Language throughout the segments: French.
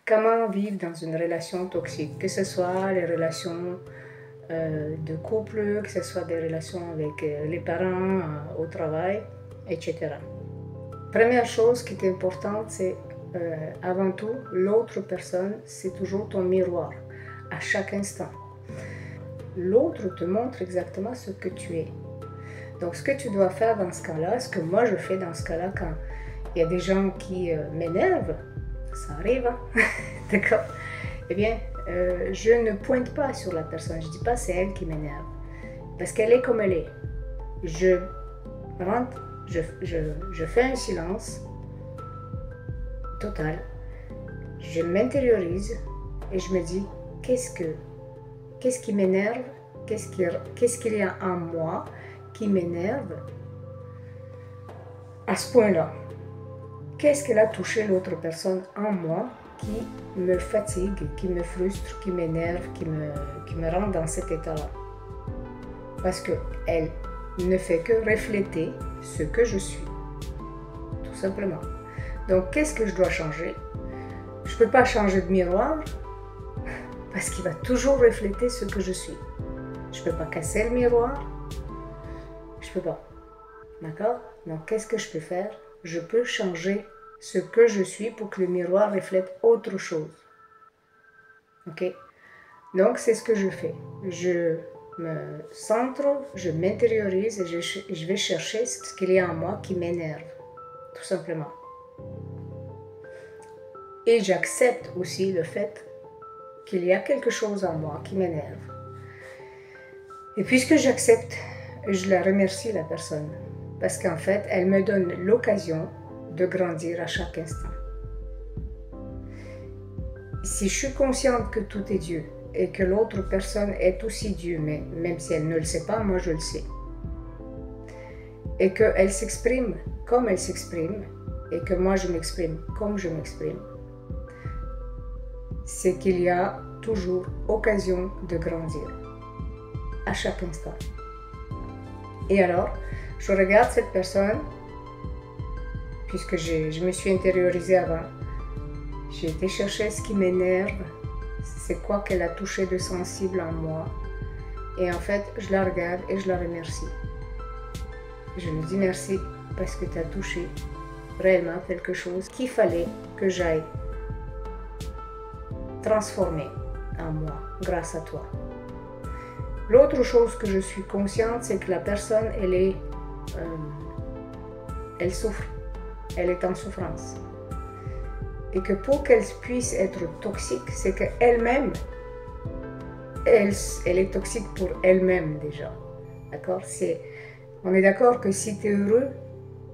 comment vivre dans une relation toxique, que ce soit les relations de couple, que ce soit des relations avec les parents, au travail, etc. Première chose qui est importante, c'est avant tout, l'autre personne, c'est toujours ton miroir, à chaque instant. L'autre te montre exactement ce que tu es. Donc ce que tu dois faire dans ce cas-là, ce que moi je fais dans ce cas-là, quand il y a des gens qui m'énervent, ça arrive, hein? D'accord? Eh bien, je ne pointe pas sur la personne, je ne dis pas c'est elle qui m'énerve, parce qu'elle est comme elle est. Je rentre, je fais un silence total, je m'intériorise et je me dis qu'est-ce qui m'énerve, qu'est-ce qu'il y a en moi qui m'énerve à ce point-là. Qu'est-ce qu'elle a touché l'autre personne en moi qui me fatigue, qui me frustre, qui m'énerve, qui me rend dans cet état-là. Parce qu'elle ne fait que refléter ce que je suis, tout simplement. Donc, qu'est-ce que je dois changer? Je ne peux pas changer de miroir parce qu'il va toujours refléter ce que je suis. Je ne peux pas casser le miroir. Je ne peux pas. D'accord? Donc, qu'est-ce que je peux faire? Je peux changer ce que je suis pour que le miroir reflète autre chose. Ok? Donc, c'est ce que je fais. Je me centre, je m'intériorise et je vais chercher ce qu'il y a en moi qui m'énerve, tout simplement. Et j'accepte aussi le fait qu'il y a quelque chose en moi qui m'énerve. Et puisque j'accepte, je la remercie, la personne, parce qu'en fait, elle me donne l'occasion de grandir à chaque instant. Si je suis consciente que tout est Dieu et que l'autre personne est aussi Dieu, mais même si elle ne le sait pas, moi je le sais, et qu'elle s'exprime comme elle s'exprime, et que moi je m'exprime comme je m'exprime, c'est qu'il y a toujours occasion de grandir, à chaque instant. Et alors, je regarde cette personne, puisque je me suis intériorisée avant, j'ai été chercher ce qui m'énerve, c'est quoi qu'elle a touché de sensible en moi, et en fait, je la regarde et je la remercie. Je lui dis merci parce que tu as touché réellement quelque chose qu'il fallait que j'aille transformer en moi grâce à toi. L'autre chose que je suis consciente, c'est que la personne, elle souffre, elle est en souffrance. Et que pour qu'elle puisse être toxique, c'est qu'elle-même, elle est toxique pour elle-même déjà. D'accord? On est d'accord que si tu es heureux,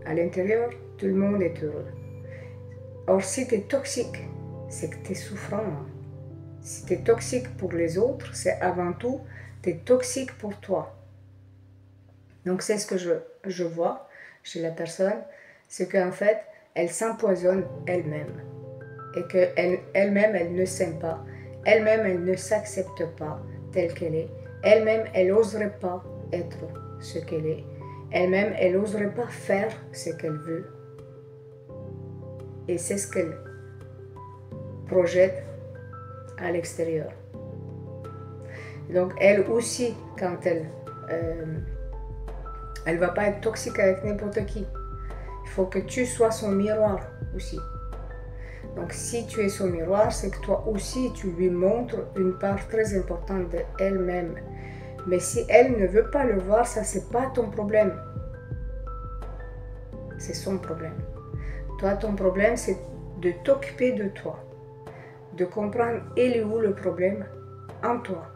à l'intérieur, tout le monde est heureux. Or, si tu es toxique, c'est que tu es souffrant. Si tu es toxique pour les autres, c'est avant tout, tu es toxique pour toi. Donc, c'est ce que je vois chez la personne, c'est qu'en fait, elle s'empoisonne elle-même. Et qu'elle-même, elle ne s'aime pas. Elle-même, elle ne s'accepte pas telle qu'elle est. Elle-même, elle n'oserait pas être ce qu'elle est. Elle-même, elle n'oserait pas faire ce qu'elle veut. Et c'est ce qu'elle projette à l'extérieur. Donc, elle aussi, quand elle ne va pas être toxique avec n'importe qui. Il faut que tu sois son miroir aussi. Donc, si tu es son miroir, c'est que toi aussi, tu lui montres une part très importante d'elle-même. Mais si elle ne veut pas le voir, ça, c'est pas ton problème. C'est son problème. Toi, ton problème, c'est de t'occuper de toi. De comprendre, il est où le problème en toi.